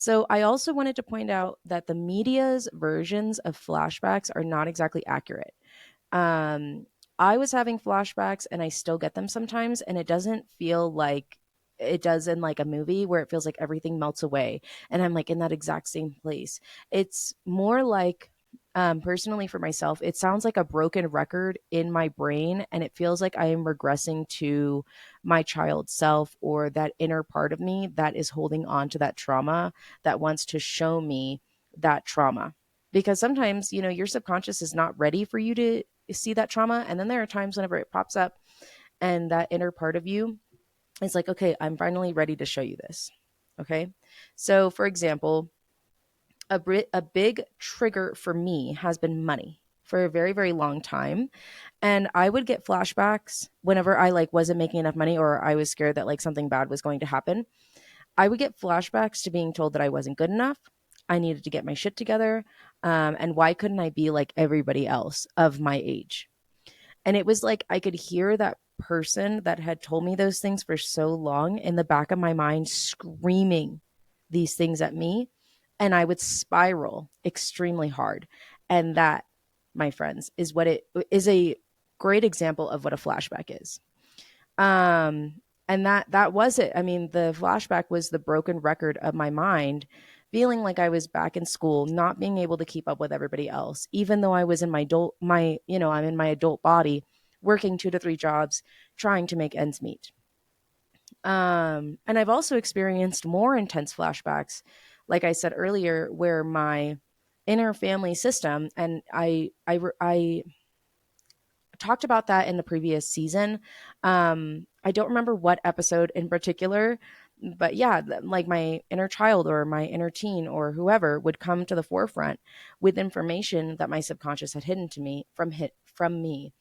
So I also wanted to point out that the media's versions of flashbacks are not exactly accurate. Um, I was having flashbacks and I still get them sometimes, and it doesn't feel like it does in like a movie where it feels like everything melts away and I'm like in that exact same place. It's more like personally for myself, it sounds like a broken record in my brain, and it feels like I am regressing to my child self or that inner part of me that is holding on to that trauma that wants to show me that trauma. Because sometimes, your subconscious is not ready for you to see that trauma. And then there are times whenever it pops up and that inner part of you is like, okay, I'm finally ready to show you this. Okay. So, for example, a big trigger for me has been money for a very, very long time. And I would get flashbacks whenever I like wasn't making enough money or I was scared that like something bad was going to happen. I would get flashbacks to being told that I wasn't good enough. I needed to get my shit together. And why couldn't I be like everybody else of my age? And it was like I could hear that person that had told me those things for so long in the back of my mind screaming these things at me. And I would spiral extremely hard. And that, my friends, is what it is a great example of what a flashback is. Um, and that was it. I mean, the flashback was the broken record of my mind, feeling like I was back in school, not being able to keep up with everybody else, even though I was in I'm in my adult body, working 2 to 3 jobs, trying to make ends meet. And I've also experienced more intense flashbacks, like I said earlier, where my inner family system, and I talked about that in the previous season. I don't remember what episode in particular, but yeah, like my inner child or my inner teen or whoever would come to the forefront with information that my subconscious had hidden to me from me.